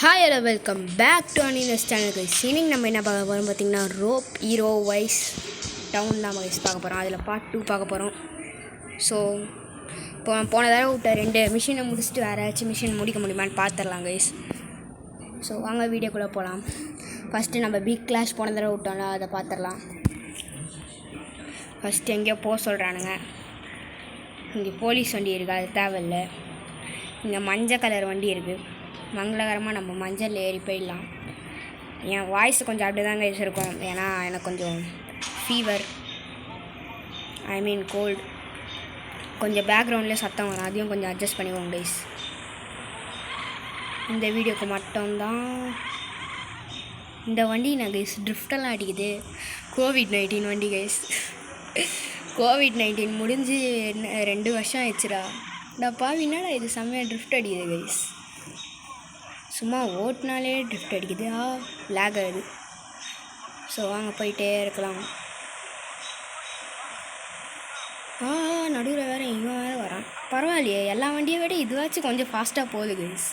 Hi hello welcome back to Anil's channel guys. இன்னைக்கு நம்ம என்ன பார்க்க போகிறோம் பார்த்தீங்கன்னா, ரோப் ஹீரோ வைஸ் டவுன் தான் கைஸ் பார்க்க போகிறோம். அதில் பார்ட் 2 பார்க்க போகிறோம். ஸோ போன தடவை விட்ட 2 மிஷினை முடிச்சுட்டு வேறு ஏதாச்சும் மிஷின் முடிக்க முடியுமான்னு பார்த்துடலாம் கைஸ். ஸோ வாங்க வீடியோக்குள்ளே போகலாம். ஃபஸ்ட்டு நம்ம பிக் கிளாஷ் போன தடவை விட்டோம்ல, அதை பார்த்துடலாம். ஃபஸ்ட்டு எங்கேயோ போக சொல்கிறானுங்க. இங்கே போலீஸ் வண்டி இருக்குது, அது தேவையில்லை. இங்கே மஞ்சள் கலர் வண்டி இருக்குது. மங்களகரமாக நம்ம மஞ்சள் ஏறி போயிடலாம். என் வாய்ஸ் கொஞ்சம் அப்படி தாங்க இருக்கும், ஏன்னா எனக்கு கொஞ்சம் ஃபீவர், கோல்டு. கொஞ்சம் பேக்ரவுண்ட்லேயே சத்தம் வரும், அதையும் கொஞ்சம் அட்ஜஸ்ட் பண்ணிக்கோங்க கைஸ். இந்த வீடியோக்கு மட்டும்தான். இந்த வண்டி நான் கைஸ் ட்ரிஃப்டெல்லாம் அடிக்குது. கோவிட்-19 வண்டி கைஸ். கோவிட்-19 முடிஞ்சு 2 வருஷம் ஆயிடுச்சுடா. என்னடா இது செம்மையாக ட்ரிஃப்ட் அடிக்குது கைஸ். சும்மா ஓட்டினாலே ட்ரிஃப்ட் அடிக்குது, லேக் ஆகுது. ஸோ வாங்க போயிட்டே இருக்கலாம். நடுவில் வேறு இவன் வேறு வரான். பரவாயில்லையே, எல்லா வண்டியை விட இதுவாச்சும் கொஞ்சம் ஃபாஸ்ட்டாக போகுது கைஸ்.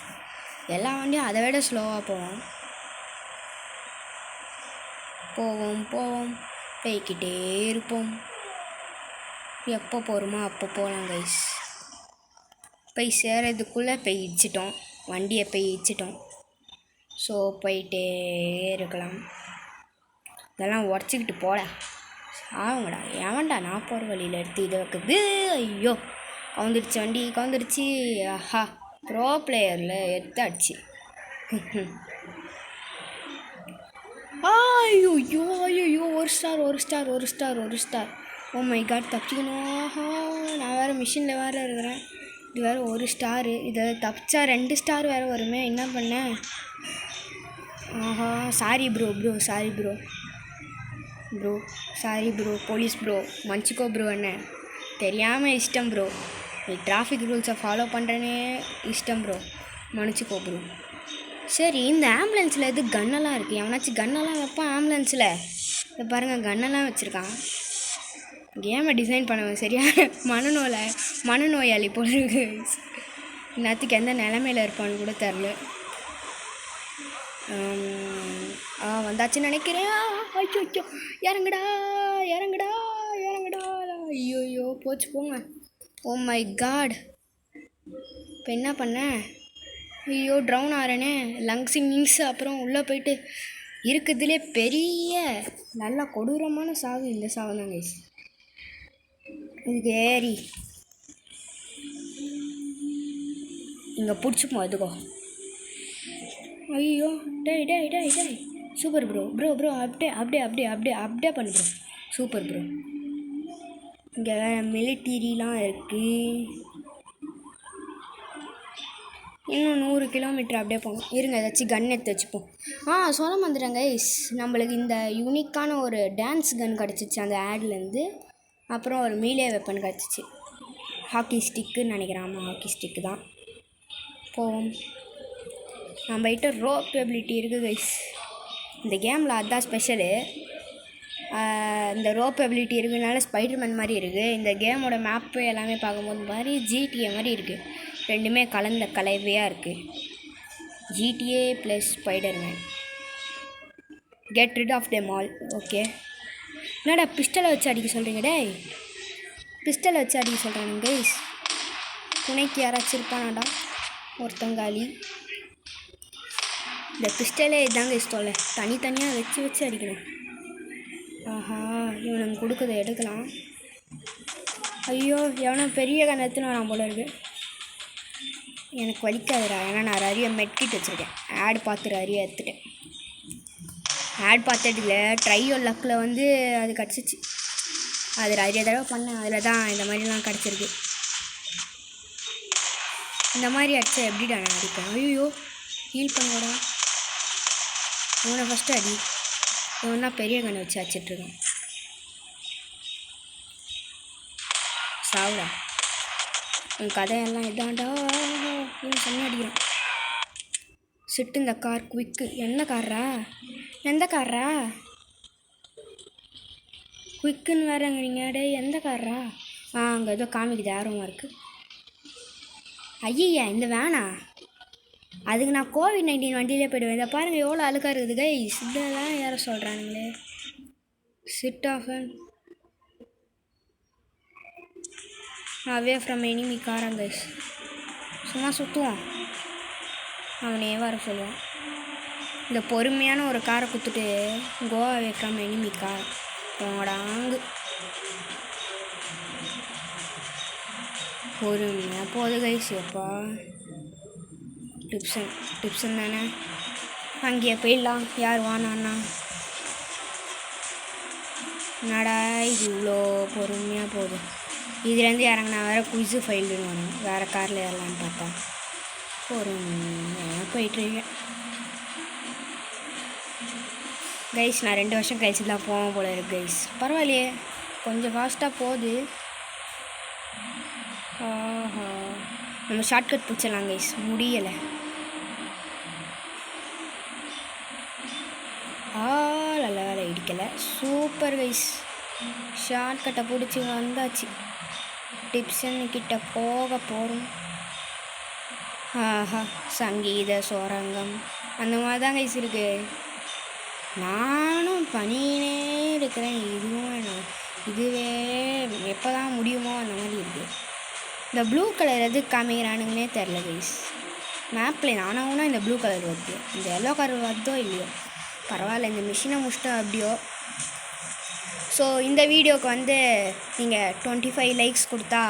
எல்லா வண்டியும் அதை விட ஸ்லோவாக போவோம் போய்கிட்டே இருப்போம். எப்போ போகிறோமோ அப்போ போகலாம் கைஸ். போய் சேரதுக்குள்ளே இடிச்சிட்டோம், வண்டியை இடிச்சிட்டோம். ஸோ போயிட்டே இருக்கலாம். இதெல்லாம் உடச்சிக்கிட்டு போட ஆகுங்கடா. எவன்டா நான் போகிற வழியில் எடுத்து இதை வைக்குது. ஐயோ, கவுந்துடுச்சு வண்டி, கவுந்துடுச்சு. ஆஹா, ப்ரோ பிளேயரில் எடுத்தாச்சு. ஐயோ, ஒரு ஸ்டார். ஓ மை காட், தப்பிக்கணும். ஆஹா, நான் வேறு மிஷினில் வேறு இருக்கிறேன். இது வேறு ஒரு ஸ்டாரு. இதை தப்பிச்சா 2 ஸ்டார் வேறு வருமே, என்ன பண்ணேன்? ஆஹா, சாரி ப்ரோ, போலீஸ் ப்ரோ, மன்னிச்சிக்கோ ப்ரோ, என்ன தெரியாமல் இஷ்டம் ப்ரோ. நீ டிராஃபிக் ரூல்ஸை ஃபாலோ பண்ணுறேனே இஷ்டம் ப்ரோ, மன்னிச்சிக்கோ ப்ரோ. சரி, இந்த ஆம்புலன்ஸில் எது கன்னெல்லாம் இருக்குது? எவனாச்சும் கன்னெல்லாம் வைப்பான் ஆம்புலன்ஸில்? இதை பாருங்கள், கன்னெல்லாம் வச்சுருக்கான். கேமை டிசைன் பண்ணுவேன் சரியான மனநோயாளி போல இருக்கு. இன்னத்துக்கு எந்த நிலமையில் இருப்பான்னு கூட தெரில. வந்தாச்சுன்னு நினைக்கிறேன். ஐயோ, இறங்குடா. ஐயோ, போச்சு போங்க. ஓ மை காட், இப்போ என்ன பண்ணேன்? ஐயோ, ட்ரவுன் ஆகிறேனே. லங்ஸிங்ஸ் அப்புறம் உள்ளே போயிட்டு இருக்குதுலே பெரிய நல்லா கொடூரமான சாவு இந்த சாவு தான் கைஸ். இதுக்கு ஏறி இங்கே பிடிச்சிப்போம் எதுக்கோ. ஐயோ, டேய் சூப்பர் ப்ரோ, அப்படியே பண்ணு ப்ரோ. Super bro. இங்கே மிலிட்டரிலாம் இருக்குது. இன்னும் 100 கிலோமீட்டர் அப்படியே போகணும். இருங்க, ஏதாச்சும் கன் எடுத்து வச்சுப்போம். சொல்ல வந்துடுறேங்க கைஸ், நம்மளுக்கு இந்த யூனிக்கான ஒரு டான்ஸ் கன் கிடச்சிச்சு அந்த ஆட்லேருந்து. அப்புறம் ஒரு மீலே வெப்பன் கிடச்சிச்சு, ஹாக்கி ஸ்டிக்குன்னு நினைக்கிறேன். ஆமாம், ஹாக்கி ஸ்டிக்கு தான். போவோம். நம்மகிட்ட ரோப் எபிலிட்டி இருக்குது கைஸ். இந்த கேமில் அதுதான் ஸ்பெஷலு. இந்த ரோப் எபிலிட்டி இருக்கிறதுனால ஸ்பைடர்மேன் மாதிரி இருக்குது. இந்த கேமோட மேப்பு எல்லாமே பார்க்கும்போது மாதிரி ஜிடிஏ மாதிரி இருக்குது. ரெண்டுமே கலந்த கலவையாக இருக்குது. GTA plus Spiderman. Get rid of them all. Okay, என்னடா பிஸ்டலை வச்சு அடிக்க சொல்கிறீங்க? டேய், பிஸ்டலை வச்சு அடிக்க சொல்கிறானுங்க கைஸ். துணைக்கு யாராச்சும் இருப்பானாடா ஒருத்தங்காலி. இந்த பிஸ்டலே இதாங்க இஷ்டம்ல, தனித்தனியாக வச்சு அடிக்கணும். ஆஹா, இவனுக்கு கொடுக்குறத எடுக்கலாம். ஐயோ, எவனோ பெரிய கணத்துன்னு வரான் போல இருக்குது. எனக்கு வலிக்காதுடா, ஏன்னா நான் நிறைய மெட்கிட் வச்சுருக்கேன். ஆட் பார்த்து நிறைய எடுத்துட்டேன். ஆட் பார்த்துட்டுல ட்ரையோ லக்கில் வந்து அது கிடச்சிச்சு. அது நிறைய தடவை பண்ணேன், அதில் தான் இந்த மாதிரிலாம் கிடச்சிருக்கு. இந்த மாதிரி அடித்தா எப்படிடா நான் அடிப்பேன்? ஐயோ, ஹீல் பண்ணக்கூடா. இவனை ஃபஸ்ட்டு அடி. இவன் தான் பெரிய கண்ணை வச்சு அடிச்சிட்ருக்கான். சாவுடா, உன் கதையெல்லாம் இதான்டா. இவன் செம்ம அடிக்கிறான். சிட்டு இந்த கார் குவிக்கு. என்ன கார்ரா? எந்த கார்ரா? குவிக்குன்னு வேறங்கிறீங்க. டே, எந்த கார்ரா? அங்கே ஏதோ காமிக்குது, ஆர்வமாக இருக்குது. ஐயா, இந்த வேணா அதுக்கு நான் கோவிட்-19 வண்டியிலே போய்டுவேன். இதை பாருங்கள் எவ்வளோ அழுக்காக இருக்குது கைஸ். இதெல்லாம் யாரை சொல்கிறானுங்களே. Sit off away from enemy காரன் கைஸ். சும்மா சுற்றுவான், அவனே வர சொல்லுவான். இந்த பொறுமையான ஒரு காரை குத்துட்டு go away from enemy car போடாங்கு பொறுமையாக போகுது கைஸ். எப்பா டிப்ஸன் தானே, அங்கேயே போயிடலாம். யார் வானாண்ணா? என்னடா இது இவ்வளோ பொறுமையாக போகுது. இதுலேருந்து இறங்கினா வேறு குயிஸு ஃபைல்டுன்னு வேணும். வேறு காரில் ஏறலான்னு பார்த்தா பொறுமையாக போயிட்டுருக்கேன் கைஸ். நான் 2 வருஷம் கழிச்சு தான் போவேன் போல இருக்கு கைஸ். பரவாயில்லையே, கொஞ்சம் ஃபாஸ்ட்டாக போகுது. ஆஹா, நம்ம ஷார்ட்கட் பிடிச்சிடலாம் கைஸ். முடியலை. நல்ல வேலை இடிக்கலை. சூப்பர் கைஸ், ஷார்ட்கட்டை பிடிச்சி வந்தாச்சு. டிப்ஸன்கிட்ட போக போகிறோம். ஆஹா, சங்கீத சோரங்கம் அந்த மாதிரி தான் கைஸ் இருக்குது. நானும் பண்ணினே இருக்கிறேன். இதுவே எப்போ தான் முடியுமோ அந்த மாதிரி இருக்குது. இந்த ப்ளூ கலர் எது காமிக்கிறானுங்கன்னே தெரில கைஸ். மேப்பில் நானாவுனா இந்த ப்ளூ கலர் வருது, இந்த எல்லோ கலர் வருதோ இல்லையோ பரவாயில்ல. இந்த மிஷினை முடிச்சிட்டா அப்படியோ. ஸோ இந்த வீடியோவுக்கு நீங்கள் 25 லைக்ஸ் கொடுத்தா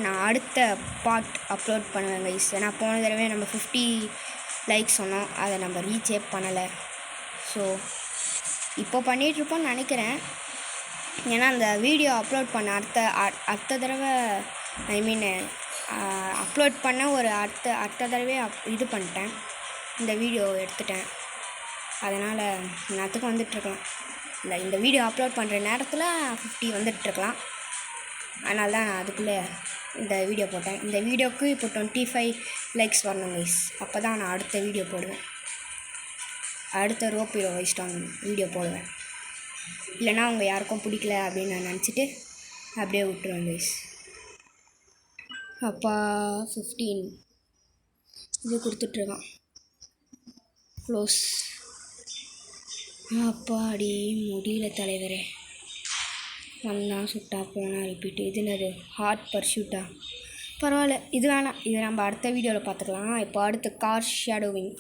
நான் அடுத்த பார்ட் அப்லோட் பண்ணுவேன் கைஸ். ஏன்னா போன தடவை நம்ம 50 லைக்ஸ் சொன்னோம், அதை நம்ம ரீச்சே பண்ணலை. ஸோ இப்போ பண்ணிகிட்ருப்போம்னு நினைக்கிறேன். ஏன்னா அந்த வீடியோ அப்லோட் பண்ண அடுத்த தடவை அப்லோட் பண்ண ஒரு அடுத்த தடவை இது பண்ணிட்டேன், இந்த வீடியோ எடுத்துட்டேன். அதனால் நேரத்துக்கு வந்துட்டுருக்கலாம். இல்லை, இந்த வீடியோ அப்லோட் பண்ணுற நேரத்தில் 50 வந்துட்டுருக்கலாம். அதனால தான் நான் அதுக்குள்ளே இந்த வீடியோ போட்டேன். இந்த வீடியோவுக்கு இப்போ 25 லைக்ஸ் வரணும் கைஸ். அப்போ தான் நான் அடுத்த வீடியோ போடுவேன். அடுத்த ரோப் ஹீரோ வைஸ்டாங் வீடியோ போடுவேன். இல்லைனா அவங்க யாருக்கும் பிடிக்கல அப்படின்னு நான் நினச்சிட்டு அப்படியே விட்டுருவேன் கைஸ். அப்பா 15 இது கொடுத்துட்ருக்கான். க்ளோஸ். அப்பாடி முடியல தலைவரே. வந்தான் சுட்டா போனால் ரிப்பீட்டு. இது என்னது? ஹார்ட் பர்ஷூட்டா? பரவாயில்ல, இது வேணாம். இது நம்ம அடுத்த வீடியோவில் பார்த்துக்கலாம். இப்போ அடுத்து கார் ஷேடோவிங்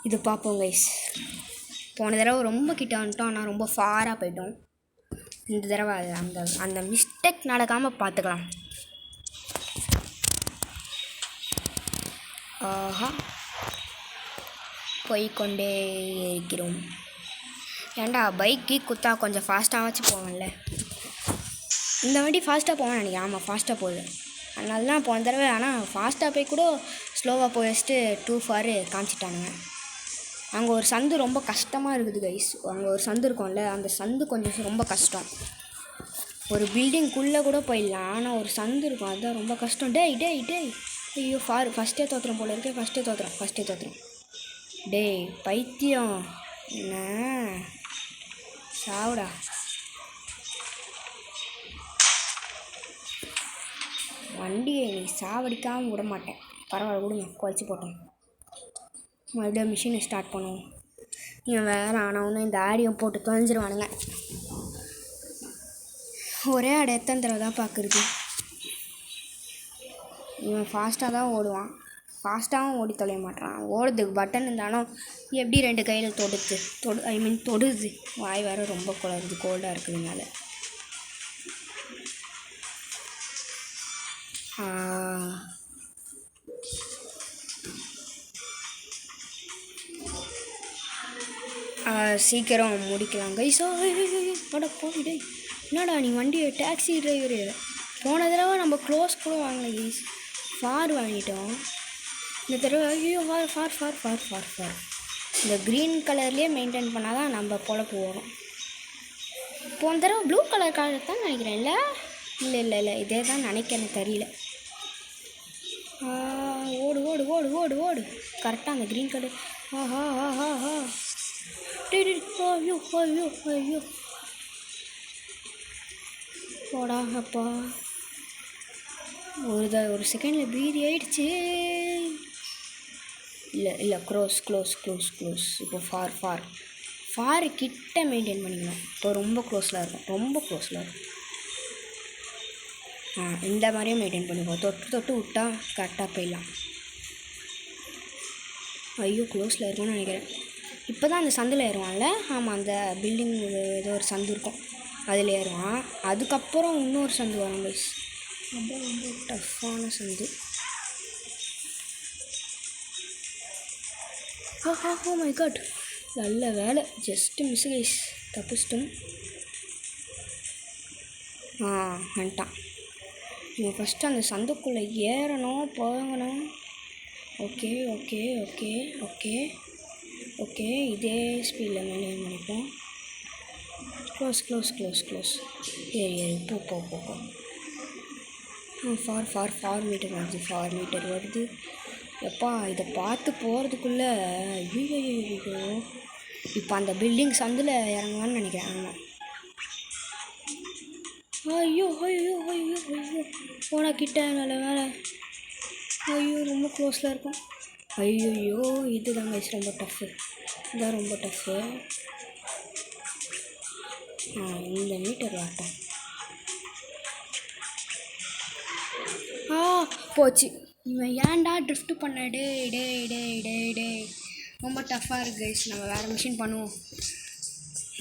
இது பார்ப்போம் கைஸ். போன தடவை ரொம்ப கிட்ட வந்துட்டோம், ஆனால் ரொம்ப ஃபாராக போயிட்டோம். இந்த தடவை அந்த மிஸ்டேக் நடக்காமல் பார்த்துக்கலாம். ஆஹா, போய்கொண்டே இருக்கிறோம். ஏண்டா பைக்கு குத்தா கொஞ்சம் ஃபாஸ்ட்டாக வச்சு போவேன்ல. இந்த வண்டி ஃபாஸ்ட்டாக போவேன் நினைக்கிறேன். ஆமாம், ஃபாஸ்ட்டாக போகுது. அதனால தான் போன தடவை. ஆனால் ஃபாஸ்ட்டாக போய் கூட ஸ்லோவாக போய் வச்சுட்டு 2 ஃபார் காமிச்சிட்டானுங்க. அங்கே ஒரு சந்து ரொம்ப கஷ்டமாக இருக்குது கைஸ். அங்கே ஒரு சந்து இருக்கும்ல, அந்த சந்து கொஞ்சம் ரொம்ப கஷ்டம். ஒரு பில்டிங்குள்ளே கூட போயிடலாம், ஆனால் ஒரு சந்து இருக்கும், அதுதான் ரொம்ப கஷ்டம். டேய் ஐயோ, ஃபஸ்ட்டே தோற்றுறோம் போல இருக்கே. ஃபஸ்ட்டே தோற்றுறோம். டேய் பைத்தியம், என்ன சாவுடா. வண்டியை நீ சாவடிக்காமல் விட மாட்டேன். பரவாயில்ல, விடுங்க, குறைச்சி போட்டோம். மறுபடியும் மிஷினை ஸ்டார்ட் பண்ணுவோம். இவன் வேறு ஆனவொன்னு இந்த ஆடியோ போட்டு தொலைஞ்சிருவானுங்க. ஒரே ஆடு எத்தனை தடவை தான் பார்க்குறது. இவன் ஃபாஸ்ட்டாக தான் ஓடுவான், ஃபாஸ்ட்டாகவும் ஓடி தொலைய மாட்டான். ஓடுறதுக்கு பட்டன் இருந்தாலும் எப்படி 2 கையில் தொடுது. வாய் வேறு ரொம்ப குளருது, கோல்டாக இருக்குதுனால. சீக்கிரம் முடிக்கலாம் கைஸோ. அட போயிடே, என்னடா நீ வண்டியை டாக்ஸி டிரைவரு. போன தடவை நம்ம க்ளோஸ் கூட வாங்கல கைஸ், ஃபார் வாங்கிட்டோம். இந்த தடவை ஐயோ ஃபார். இந்த க்ரீன் கலர்லேயே மெயின்டைன் பண்ணால் தான் நம்ம பொழப்பு வரும். போன தடவை ப்ளூ கலர் கார் தான் நினைக்கிறேன். இல்லை இதே தான் நினைக்கிறேன், தெரியல. ஓடு கரெக்டாக அந்த க்ரீன் கலர். ஆஹா ஐயோ போடா அப்பா. ஒரு செகண்டில் பீதி ஆயிடுச்சு. இல்லை க்ளோஸ் க்ளோஸ் க்ளோஸ் க்ளோஸ். இப்போ ஃபார் கிட்ட மெயின்டைன் பண்ணிக்கணும். இப்போ ரொம்ப க்ளோஸில் இருக்கும், ரொம்ப க்ளோஸில் இருக்கும். இந்த மாதிரியே மெயின்டைன் பண்ணிப்போம். தொட்டு விட்டா கரெக்டாக போயிடலாம். ஐயோ க்ளோஸில் இருக்கும்னு நினைக்கிறேன். இப்போ தான் அந்த சந்தில் ஏறுவான்ல. ஆமாம், அந்த பில்டிங் ஏதோ ஒரு சந்து இருக்கும், அதில் ஏறுவான். அதுக்கப்புறம் இன்னொரு சந்து வரும் கைஸ். அப்போ ரொம்ப டஃப்பான சந்து. ஓ மை காட், நல்ல வேலை, ஜஸ்ட்டு மிஸ் கைஸ், தப்பிச்சிட்டோம். வந்துட்டான். இவன் ஃபஸ்ட்டு அந்த சந்துக்குள்ளே ஏறணும், போகணும். Okay okay okay okay okay, இதே ஸ்பீடில் மெயின்டைன் பண்ணிப்போம். Close close close close. ஏறி போ. ஃபார் மீட்டர் வருது. எப்பா இதை பார்த்து போகிறதுக்குள்ளே ஐயோ. இப்போ அந்த பில்டிங் சந்தில் இறங்குவான்னு நினைக்கிறேன். ஆமாம். ஐயோ போனா கிட்ட, நல்ல வேலை. ஐயோ ரொம்ப க்ளோஸில் இருக்கும். ஐயோ இதுதான் கைஸ் ரொம்ப டஃப்பு. இதுதான் ரொம்ப டஃப்பு. இந்த மீட்டர் ஆட்டம். போச்சு. இவன் ஏன்டா ட்ரிஃப்ட் பண்ண? டே ரொம்ப டஃப்பாக இருக்குது கைஸ். நம்ம வேறு மிஷின் பண்ணுவோம்.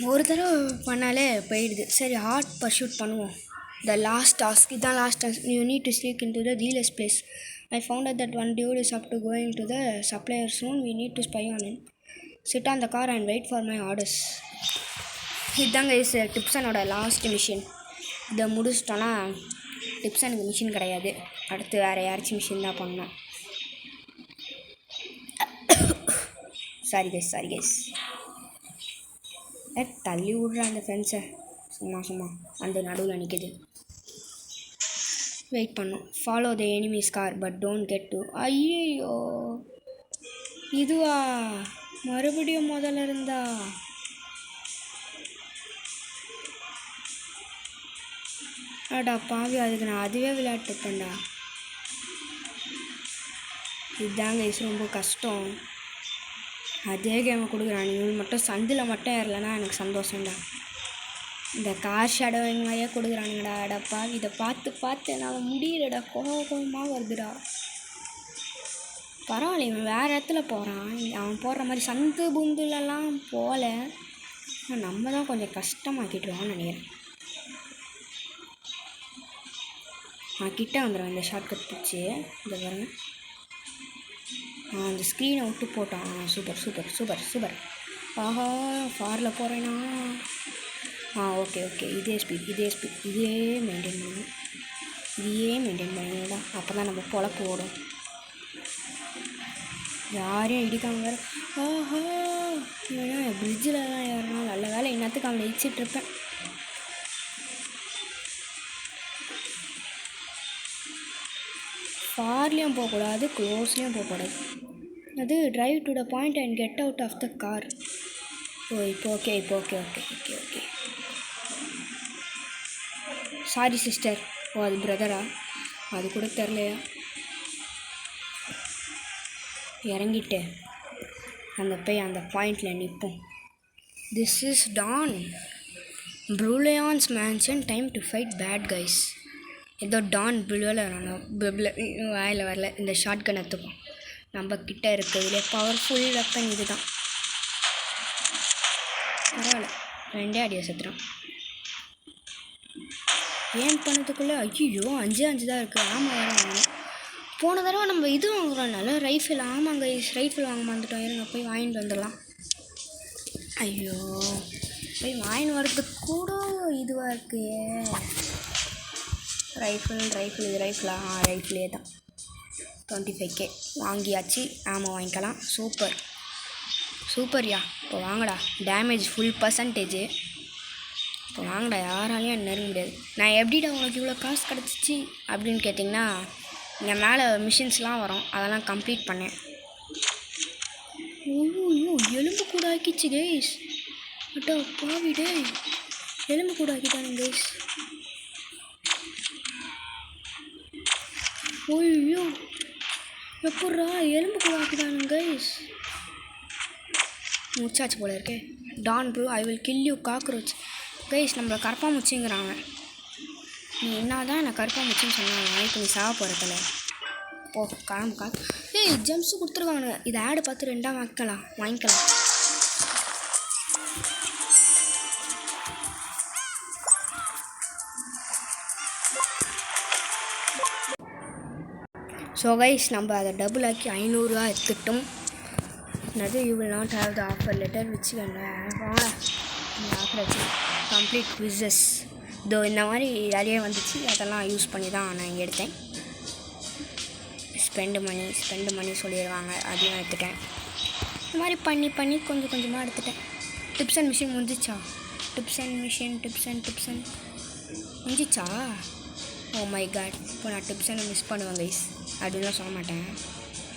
ஒரு தடவை பண்ணாலே போயிடுது. சரி, ஹார்ட் பர்ஷூட் பண்ணுவோம். The last task. இதுதான் last task. You need to sneak into the dealer's place. I found out that one dude is up to going to the supplier soon. We need to spy on him. Sit on the car and wait for my orders. இதுதாங்க டிப்ஸனோட last machine. இதை முடிச்சிட்டோன்னா டிப்ஸனுக்கு machine கிடையாது. அடுத்து வேறு யாராச்சும் machine தான் பண்ணோம். Sorry guys. தள்ளி விட்ற அந்த ஃப்ரெண்ட்ஸை. சும்மா அந்த நடுவில் நிற்கிது. வெயிட் பண்ணோம். Follow the enemies car but don't get to. ஐயோ இதுவா? மறுபடியும் முதல்ல இருந்தா? அடா பாவி, அதுக்கு நான் அதுவே விளையாட்டுப்பேன்டா. இதுதாங்க ரொம்ப கஷ்டம். அதே கேமை கொடுக்குறான். நீங்கள் மட்டும் சந்தில் மட்டும் ஏறலைன்னா எனக்கு சந்தோஷம்டா. இந்த கார் ஷேடோவிங் மாதிரியே கொடுக்குறானுங்கடா. அடப்பா, இதை பார்த்து என்னால் முடியலடா. கோபமாக வருதுடா. பரவாயில்ல, இவன் வேறு இடத்துல போகிறான். அவன் போடுற மாதிரி சந்து புந்துலலாம் போகல. நம்ம தான் கொஞ்சம் கஷ்டமாக்கிட்டுருவான்னு நினைக்கிறேன். கிட்டே வந்துடுவேன் இந்த ஷார்ட்கட் பிடிச்சி. இதை பாருங்க, அந்த ஸ்க்ரீனை விட்டு போட்டான். சூப்பர். ஆஹா, ஃபாரில் போகிறேன்னா. ஓகே இதே ஸ்பீட் இதே மெயின்டைன் பண்ணணும்டா. அப்போ தான் நம்ம பொழப்பு ஓடும். யாரையும் இடிக்காமல் வேறு. ஆஹா, ஏன்னா பிரிட்ஜிலலாம் ஏறனா நல்ல வேலை. இன்னத்துக்கு அவனை இடிச்சிட்ருப்பேன். ஃபார்லேயும் போகக்கூடாது, க்ளோஸ்லேயும் போகக்கூடாது. அது drive to the point and get out of the car. இப்போ ஓகே. Sorry sister. அது பிரதரா? அது கூட தெரிலையா? இறங்கிட்டு அந்த பாயிண்டில் நிற்போம். This is Don Brulian's mansion, time to fight bad guys. ஏதோ டான் வாயில் வரல. இந்த ஷார்ட் கன் எடுத்துப்போம். நம்ம கிட்டே இருக்கிறதுலே பவர்ஃபுல் வெப்பன் இது தான். பரவாயில்ல, 2 அடியை செத்துறோம். ஏன் பண்ணதுக்குள்ளே ஐயோ 5 தான் இருக்குது. ஆமாம், வேறு வாங்கணும். போன தடவை நம்ம இது வாங்குறோம்னால ரைஃபிள். ஆமாங்க, ரைஃபிள் வாங்க வந்துட்டோம். இருங்க போய் வாங்கிட்டு வந்துடலாம். ஐயோ, போய் வாங்கிட்டு வரதுக்கு கூட இதுவாக இருக்கு. ரைஃபிள் இது ரைஃபிளா? ரைஃபிளே தான். 25K வாங்கியாச்சு. ஆமாம், வாங்கிக்கலாம். சூப்பர்யா. இப்போ வாங்கடா. Damage full percentage. இப்போ வாங்கடா, யாராலையும் நெருங்க முடியாது. நான் எப்படிடா உனக்கு இவ்வளோ காசு கிடச்சிச்சு அப்படின்னு கேட்டிங்கன்னா, இங்கே மேலே மிஷின்ஸ்லாம் வரும், அதெல்லாம் கம்ப்ளீட் பண்ணேன். ஐயோ, எலும்பு கூட ஆக்கிச்சு கைஸ். அட்டா பாவிடே, எலும்பு கூட ஆக்கிட்டாங்க கைஸ். ஐயோ எப்பட்றா எலும்புக்கு வாக்குதானுங்க கைஸ். முச்சாச்சு போல இருக்கே. Don bro I will kill you cockroach. Guys நம்மளை கருப்பா முச்சிங்கிறாங்க. நீ என்ன தான் என்னை கருப்பா முச்சின்னு சொன்னாங்க. இப்போ நீ சாக போகிறதில்ல. போ கிளம்புக்கா. ஏய் ஜம்ப்ஸு கொடுத்துருக்கானுங்க. இது ஆடு பார்த்து 2 வாங்கிக்கலாம். ஸோ கைஸ் நம்ம அதை டபுள் ஆக்கி 500 எடுத்துட்டோம். என்னது you will not have the offer letter which offer வச்சு கம்ப்ளீட் குவிஸஸ். இதோ இந்த மாதிரி நிறைய வந்துச்சு. அதெல்லாம் யூஸ் பண்ணி தான் நான் இங்கே எடுத்தேன். ஸ்பெண்டு மணி சொல்லிடுவாங்க. அதையும் எடுத்துட்டேன். இந்த மாதிரி பண்ணி கொஞ்சம் கொஞ்சமாக எடுத்துட்டேன். டிப்ஸ் அண்ட் மிஷின் முடிஞ்சிச்சா? டிப்ஸ் அண்ட் முடிஞ்சிச்சா? Oh my god. இப்போ நான் டிப்ஸ் அண்ட் மிஸ் பண்ணுவேன் கைஸ். அப்படின்லாம் சொல்ல மாட்டேன்.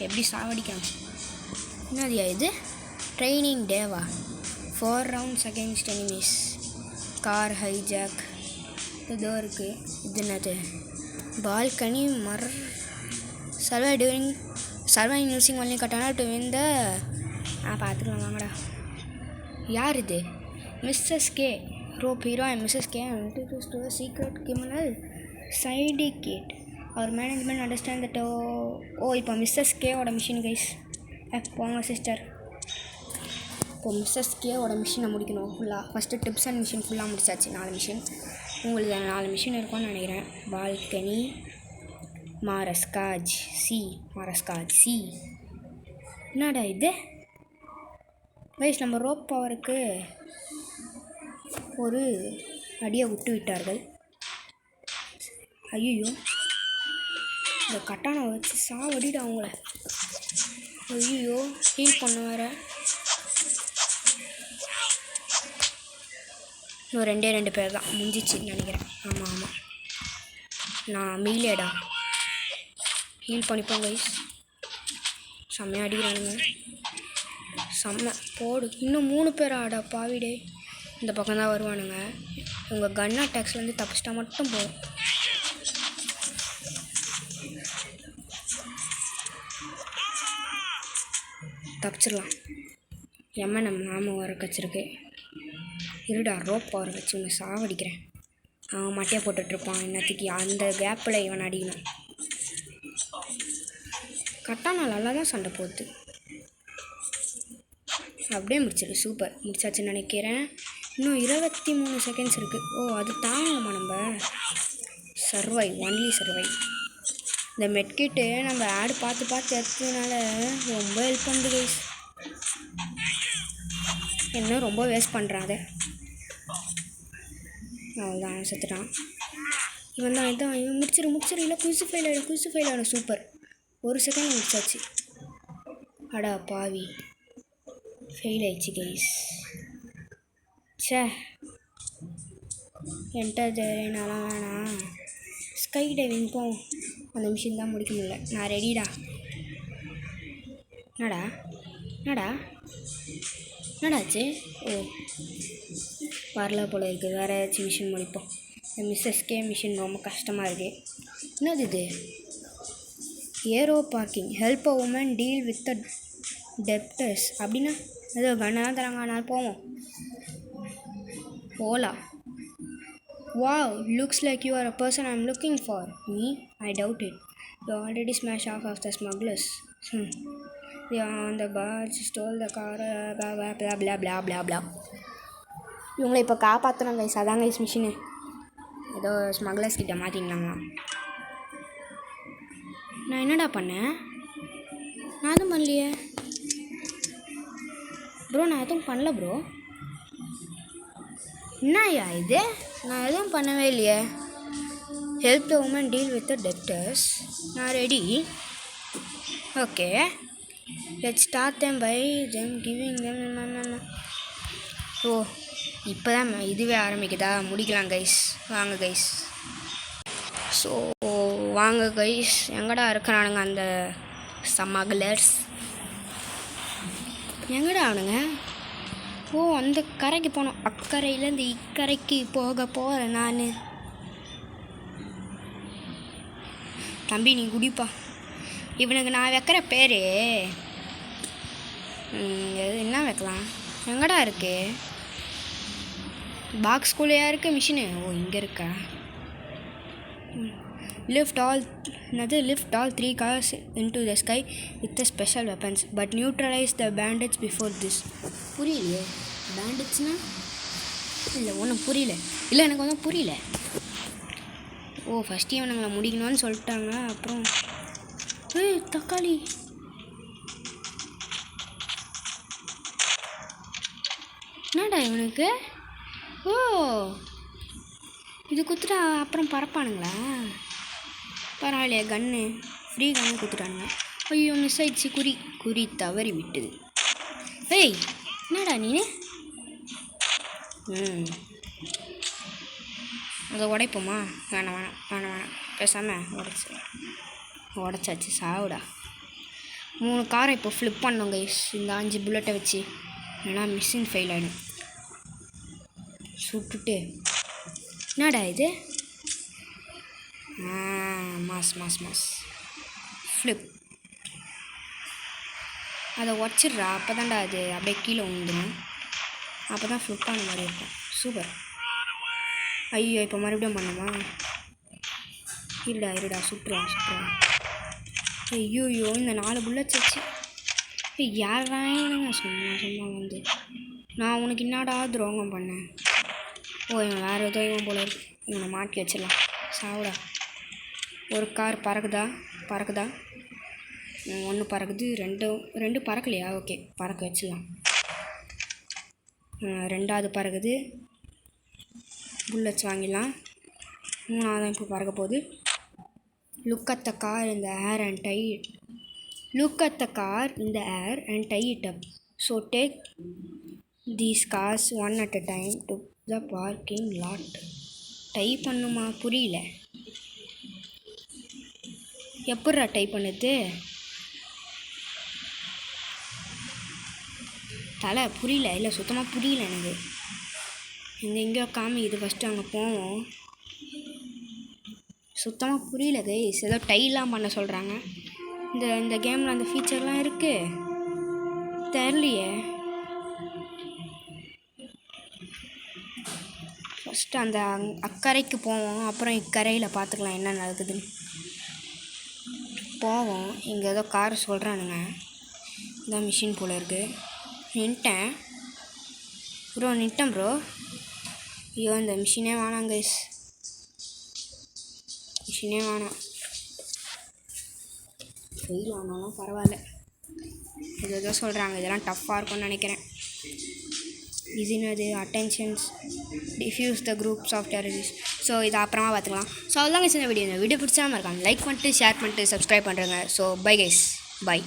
எப்படி சாவடிக்கிறேன். என்னதுயா இது? ட்ரைனிங் டேவா? 4 rounds against enemies. Car hijack இதோ இருக்குது. இது என்னது? Balcony surviving using only katana to win the பார்த்துக்கலாம் வாங்கடா. யார் இது? Mrs K rope hero and Mrs K introduce to secret criminal syndicate our management understand that. இப்போ மிஸ்ஸஸ் கேவோட மிஷின் கைஸ். போங்க சிஸ்டர். இப்போ மிஸ்ஸஸ் கேவோட மிஷினை முடிக்கணும் ஃபுல்லாக. ஃபஸ்ட்டு டிப்ஸ் அண்ட் மிஷின் ஃபுல்லாக முடிச்சாச்சு. 4 மிஷின். உங்களுக்கு 4 மிஷின் இருக்கும்னு நினைக்கிறேன். பால்கனி மாரஸ்காஜ் சி. என்னடா இது கைஸ்? நம்ம ரோப் பவருக்கு ஒரு அடியை விட்டு விட்டார்கள். ஐயோ இந்த கட்டானை வச்சு சாவடிடா அவங்கள. ஐயோ ஹீல் பண்ண வேற. இன்னும் 2 பேர் தான் முடிஞ்சிச்சின்னு நினைக்கிறேன். ஆமாம் நான் மீலேடா. ஹீல் பண்ணிப்போம் கைஸ். செம்மையாக அடிக்கிறானுங்க. செம்ம போடு. இன்னும் 3 பேர் ஆடா பாவிடே. இந்த பக்கம் தான் வருவானுங்க. உங்கள் கன் அட்டாக்ஸ்லேருந்து தப்பிச்சிட்டா மட்டும் போதும். தப்பிச்சிடலாம். எம்என்எம் ஆமாம் வர கச்சிருக்கு. இருடா ரோப் பவர் வச்சு உன்னை சாவடிக்கிறேன். அவன் மட்டையை போட்டுட்ருப்பான். என்னத்துக்கு அந்த கேப்பில் இவன் அடிக்கணும். கட்டானா நல்லா தான் சண்டை போகுது. அப்படியே முடிச்சிரு. சூப்பர் முடிச்சாச்சுன்னு நினைக்கிறேன். இன்னும் 23 செகண்ட்ஸ் இருக்குது. அது தாங்கம்மா நம்ம ஒன்லி சர்வை. இந்த மெட்கிட்டு நம்ம ஆடு பார்த்து எடுத்ததுனால ரொம்ப ஹெல்ப் பண்ணுது கைஸ். இன்னும் ரொம்ப வேஸ்ட் பண்ணுறான் அதை. அவ்வளோதான் செத்துட்டான். இவன் முடிச்சிரு இல்லை குயிஸு ஃபெயில் ஆகிடும். சூப்பர் 1 செகண்ட் முடிச்சாச்சு. அடா பாவி ஃபெயில் ஆயிடுச்சு கைஸ். என்கிட்ட நான்லாம் வேணாம். ஸ்கை டைவிங் போ. அந்த மிஷின் தான் முடிக்க முடியல. நான் ரெடிடா. என்னடாச்சு? வரல போல இருக்குது. வேறு ஏதாச்சும் மிஷின் முடிப்போம். இந்த மிஸ்எஸ்கே மிஷின் ரொம்ப கஷ்டமாக இருக்குது. என்னது இது? Arrow parking help a woman deal with the debtors. அப்படின்னா ஏதோ கண்ணெல்லாம் தராங்க. ஆனால் போவோம். Ola wow looks like you are a person I'm looking for. Me? I doubt it. You already smashed half the smugglers. They are on the barge, stole the car, blah blah. இவங்களை இப்போ காப்பாற்றுறாங்க guys. அதாங்க guys machine. ஏதோ smugglers கிட்ட மாற்றிங்களாங்களா. நான் என்னடா பண்ணேன்? நான் எதுவும் பண்ணலையே ப்ரோ. நான் எதுவும் பண்ணல ப்ரோ. என்னயா இது? நான் எதுவும் பண்ணவே இல்லையே. Help the woman deal with the debtors. நான் ready. Okay let's start them by them giving them. இப்போ தான் இதுவே ஆரம்பிக்குதா? முடிக்கலாம் கைஸ். வாங்க கைஸ். ஸோ வாங்க கைஸ். எங்கடா இருக்கிறானுங்க அந்த ஸ்மக்லர்ஸ்? எங்கடா அவனுங்க? அந்த கரைக்கு போனோம். அக்கறையிலேருந்து இக்கரைக்கு போக போகிறேன் நான். தம்பி நீ குடிப்பா. இவனுக்கு நான் வைக்கிற பேர் என்ன வைக்கலாம்? எங்கடா இருக்கு பாக்ஸ்குள்ளேயா இருக்குது மிஷினு? ஓ இங்கே இருக்கா. Lift all 3 cars into the sky with the special weapons but neutralize the bandits before this. புரியலையே பேண்டிட்ஸ்னா? இல்லை ஒன்றும் புரியல. இல்லை எனக்கு ஒன்றும் புரியல. ஓ ஃபஸ்ட்டு இவனுங்களை முடிக்கணும்னு சொல்லிட்டாங்க. அப்புறம் தக்காளி என்னடா இவனுக்கு? ஓ இது குத்துட்டா அப்புறம் பறப்பானுங்களா? பரவாயில்லையா கன்று ஃப்ரீ கன்று குத்துட்டானுங்க. ஐயோ மிஸ் ஆயிடுச்சு. குறி தவறி விட்டுது. ஏய் என்னடா நீ? அதை உடைப்போமா? வேணாம் பேசாமல் உடச்சாச்சு. சாவுடா. 3 காரை இப்போ ஃப்ளிப் பண்ணோங்க இந்த 5 புல்லட்டை வச்சு. ஏன்னா மிஷின் ஃபெயில் ஆகிடும். சுட்டுட்டு என்னடா இது? Mass flip. அதை உடச்சிட்றா. அப்போ தான்டா அது அப்படியே கீழே விழுந்துடும். அப்போ தான் ஃப்ளிப் ஆன மாதிரி இருக்கும். சூப்பர். ஐயோ இப்போ மறுபடியும் பண்ணுமா? இருடா சுட்டுறான். ஐயோ இந்த 4 புல்லட்ஸ் வச்சு யாராங்க சும்மா வந்து நான் உனக்கு என்னடா துரோகம் பண்ணேன்? ஓ இவன் வேறு ஏதோ இவன் போல இருக்கு. இவனை மாட்டி வச்சிடலாம். சாவுடா. ஒரு கார் பறக்குதா? 1 பறக்குது. 2 பறக்கலையா? ஓகே பறக்க வச்சிடலாம். 2வது பறக்குது. புல்லட்ஸ் வாங்கிடலாம். 3வது இப்போ பறக்க போகுது. Look at the car in the air and tie it. Look at the car in the air and tie it up. So take these cars one at a time to the parking lot. Tie பண்ணுமா? புரியல. எப்பட்றா tie பண்ணுது? தலை புரியல. இல்லை சுத்தமாக புரியல எனக்கு. எங்கேயோ காமிக்குது. ஃபஸ்ட்டு அங்கே போவோம். சுத்தமாக புரியல கைஸ். ஏதோ டைலாம் பண்ண சொல்கிறாங்க. இந்த கேமில் அந்த ஃபீச்சர்லாம் இருக்குது. தெரியலையே. ஃபஸ்ட்டு அந்த அக்கறைக்கு போவோம். அப்புறம் இக்கரையில் பார்த்துக்கலாம் என்ன நடக்குதுன்னு. போவோம். இங்கே ஏதோ கார் சொல்கிறானுங்க. இதான் மிஷின் போல் இருக்குது. நின்ட்டேன் ப்ரோ. ஐயோ இந்த மிஷினே வேணாம் கைஸ். மிஷினே வேணாம். ஃபெயில் ஆனாலும் பரவாயில்ல. ஏதோ சொல்கிறாங்க. இதெல்லாம் டஃப்பாக இருக்கும்னு நினைக்கிறேன். இதுனது attentions defuse the groups of terrorist. So இதை அப்புறமா பார்த்துக்கலாம். ஸோ அவ்வளோதாங்க சின்ன வீடியோ. இந்த வீடியோ பிடிச்சாமல் இருக்காங்க லைக் பண்ணிட்டு ஷேர் பண்ணிட்டு சப்ஸ்கிரைப் பண்ணுறேங்க. So bye guys. பை.